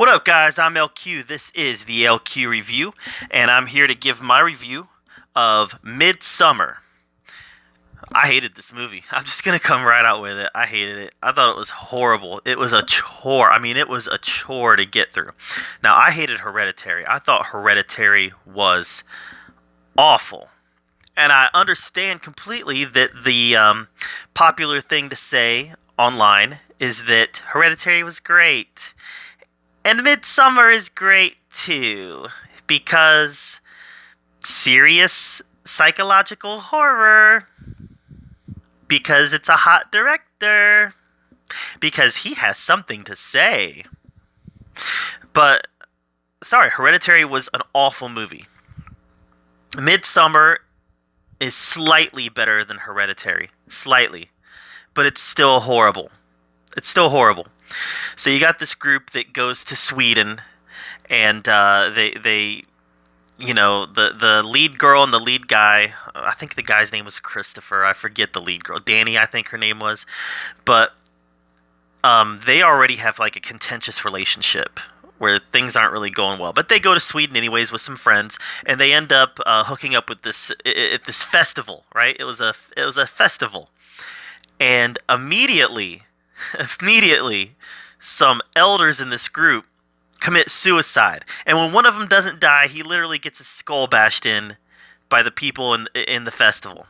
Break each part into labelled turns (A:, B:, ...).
A: What up, guys? I'm LQ. This is the LQ Review, and I'm here to give my review of Midsommar. I hated this movie. I'm just gonna come right out with it. I hated it. I thought it was horrible. It was a chore. I mean, it was a chore to get through. Now, I hated Hereditary. I thought Hereditary was awful. And I understand completely that the popular thing to say online is that Hereditary was great. And Midsommar is great too, because serious psychological horror, because it's a hot director, because he has something to say. But, sorry, Hereditary was an awful movie. Midsommar is slightly better than Hereditary. Slightly. But it's still horrible. It's still horrible. So you got this group that goes to Sweden, and the lead girl and the lead guy, I think the guy's name was Christopher. I forget the lead girl, Danny, I think her name was, but they already have like a contentious relationship where things aren't really going well. But they go to Sweden anyways with some friends, and they end up hooking up with this at this festival, right? It was a festival, and immediately, some elders in this group commit suicide. And when one of them doesn't die, he literally gets his skull bashed in by the people in the festival.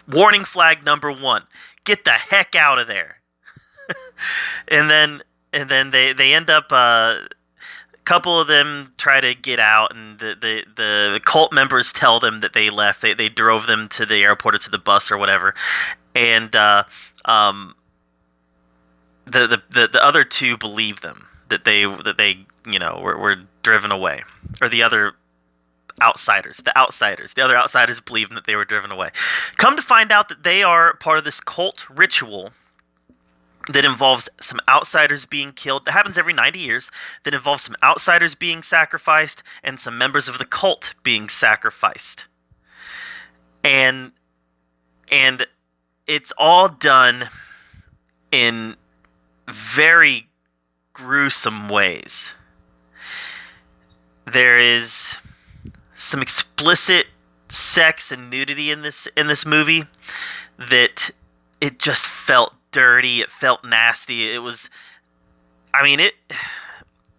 A: Warning flag number one: get the heck out of there. and then they end up. A couple of them try to get out, and the cult members tell them that they left. They drove them to the airport or to the bus or whatever, and the other two believe them that they were driven away, or the other the other outsiders believe them that they were driven away. Come to find out that they are part of this cult ritual that involves some outsiders being killed. That happens every 90 years. That involves some outsiders being sacrificed and some members of the cult being sacrificed. And it's all done in very gruesome ways. There is some explicit sex and nudity in this movie that it just felt dirty. It felt nasty. It was, I mean,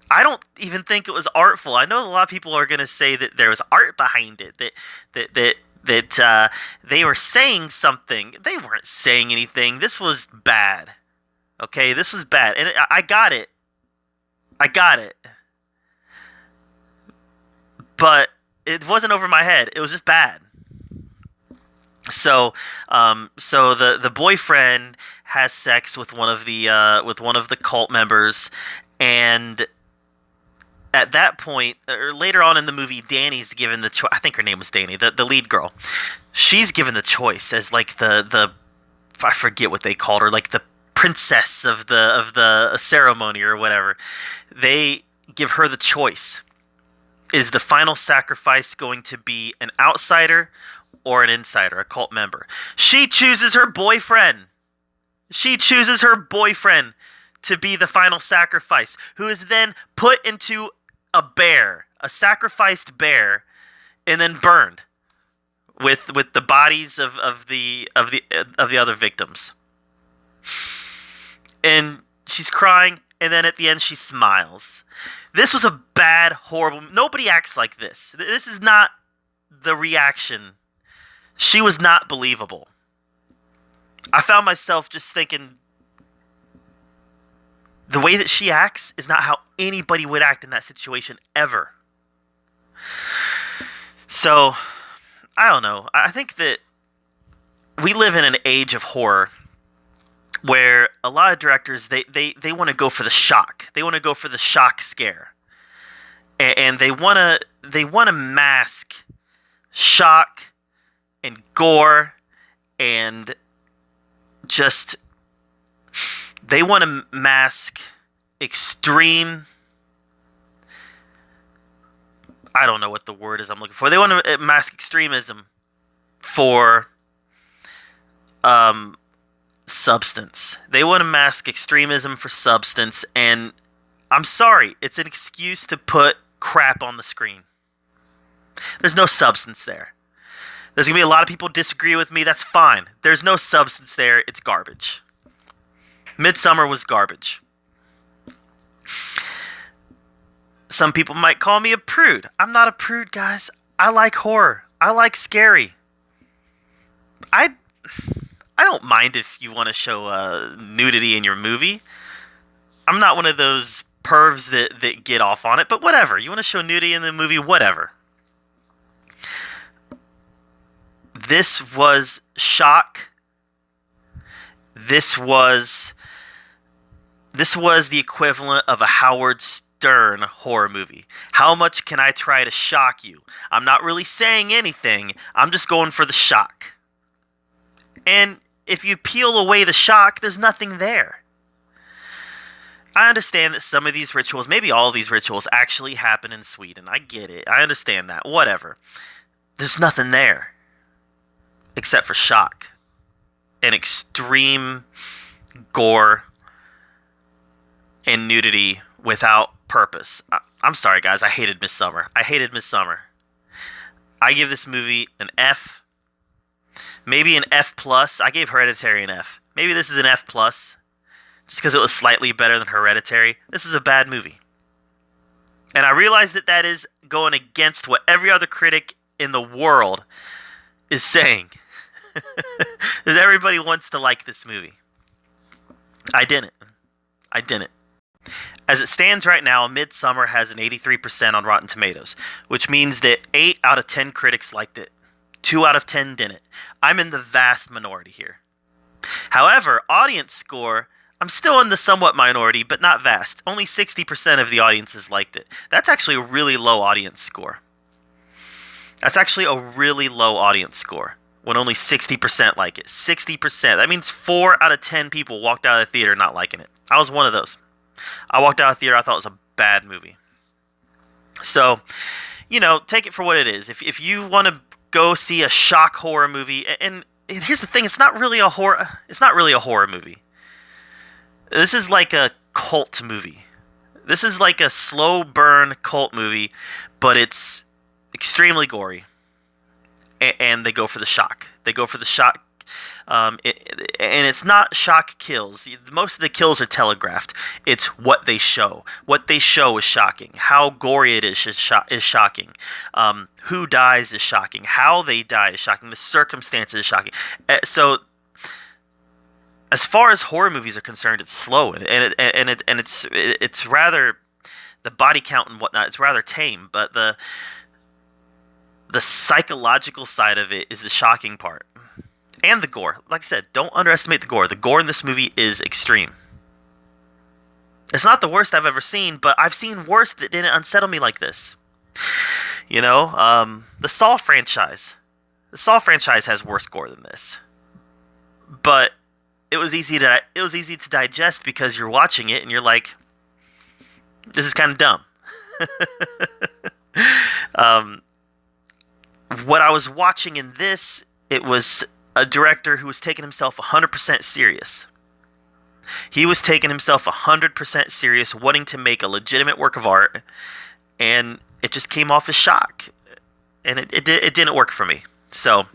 A: I don't even think it was artful. I know a lot of people are going to say that there was art behind it, that they were saying something. They weren't saying anything. This was bad. Okay, this was bad, and I got it. But it wasn't over my head. It was just bad. So the boyfriend has sex with one of the cult members, and at that point, or later on in the movie, Danny's given the choice. I think her name was Danny, the lead girl. She's given the choice as like the I forget what they called her, like the princess of the ceremony or whatever. They give her the choice. Is the final sacrifice going to be an outsider or an insider, a cult member? She chooses her boyfriend. She chooses her boyfriend to be the final sacrifice, who is then put into a sacrificed bear, and then burned with the bodies of the other victims. And she's crying, and then at the end she smiles. This was a bad, horrible... Nobody acts like this. This is not the reaction. She was not believable. I found myself just thinking, the way that she acts is not how anybody would act in that situation ever. So, I don't know. I think that we live in an age of horror where a lot of directors, they want to go for the shock. They want to go for the shock scare. And they want to mask shock and gore, and just, they want to mask extreme, I don't know what the word is I'm looking for. They want to mask extremism for substance. They want to mask extremism for substance, and I'm sorry, it's an excuse to put crap on the screen. There's no substance there. There's going to be a lot of people disagree with me. That's fine. There's no substance there. It's garbage. Midsommar was garbage. Some people might call me a prude. I'm not a prude, guys. I like horror. I like scary. I don't mind if you want to show nudity in your movie. I'm not one of those pervs that get off on it, but whatever. You want to show nudity in the movie, whatever. This was shock. This was the equivalent of a Howard Stern horror movie. How much can I try to shock you? I'm not really saying anything. I'm just going for the shock. And if you peel away the shock, there's nothing there. I understand that some of these rituals, maybe all of these rituals, actually happen in Sweden. I get it. I understand that. Whatever. There's nothing there. Except for shock. And extreme gore and nudity without purpose. I'm sorry, guys. I hated Midsommar. I give this movie an F. Maybe an F+. I gave Hereditary an F. Maybe this is an F+. Just because it was slightly better than Hereditary. This is a bad movie. And I realize that is going against what every other critic in the world is saying. That everybody wants to like this movie. I didn't. As it stands right now, Midsommar has an 83% on Rotten Tomatoes, which means that 8 out of 10 critics liked it. 2 out of 10 didn't. I'm in the vast minority here. However, audience score, I'm still in the somewhat minority, but not vast. Only 60% of the audiences liked it. That's actually a really low audience score. When only 60% like it. 60%. That means 4 out of 10 people walked out of the theater not liking it. I was one of those. I walked out of the theater, I thought it was a bad movie. So, take it for what it is. If you want to go see a shock horror movie, and here's the thing, it's not really a horror movie. This is like a cult movie. This is like a slow burn cult movie, but it's extremely gory. And they go for the shock. And it's not shock kills. Most of the kills are telegraphed. It's what they show. What they show is shocking. How gory it is shocking. Who dies is shocking. How they die is shocking. The circumstances is shocking. So, as far as horror movies are concerned, it's slow and it's rather, the body count and whatnot, it's rather tame. But the psychological side of it is the shocking part. And the gore. Like I said, don't underestimate the gore. The gore in this movie is extreme. It's not the worst I've ever seen, but I've seen worse that didn't unsettle me like this. The Saw franchise. The Saw franchise has worse gore than this. But it was easy to digest because you're watching it and you're like, this is kind of dumb. What I was watching in this, it was a director who was taking himself 100% serious. He was taking himself 100% serious, wanting to make a legitimate work of art, and it just came off as shock. And it didn't work for me. So,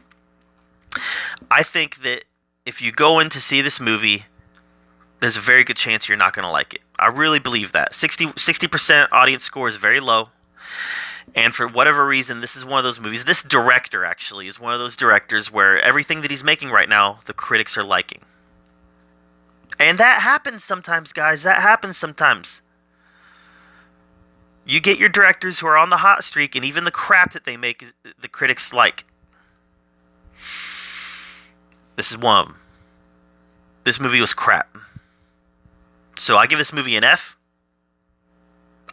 A: I think that if you go in to see this movie, there's a very good chance you're not going to like it. I really believe that. 60% audience score is very low. And for whatever reason, this is one of those movies. This director, actually, is one of those directors where everything that he's making right now, the critics are liking. And that happens sometimes, guys. That happens sometimes. You get your directors who are on the hot streak, and even the crap that they make, the critics like. This is one of them. This movie was crap. So I give this movie an F.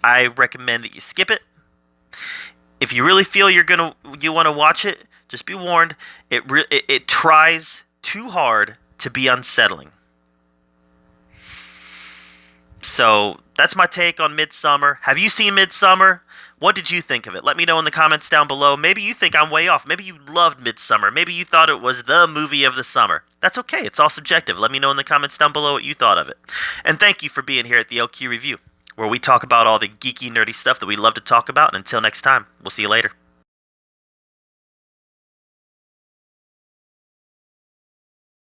A: I recommend that you skip it. If you really feel you want to watch it, just be warned. It tries too hard to be unsettling. So that's my take on Midsommar. Have you seen Midsommar? What did you think of it? Let me know in the comments down below. Maybe you think I'm way off. Maybe you loved Midsommar. Maybe you thought it was the movie of the summer. That's okay. It's all subjective. Let me know in the comments down below what you thought of it. And thank you for being here at the LQ Review. where we talk about all the geeky, nerdy stuff that we love to talk about. And until next time, we'll see you later.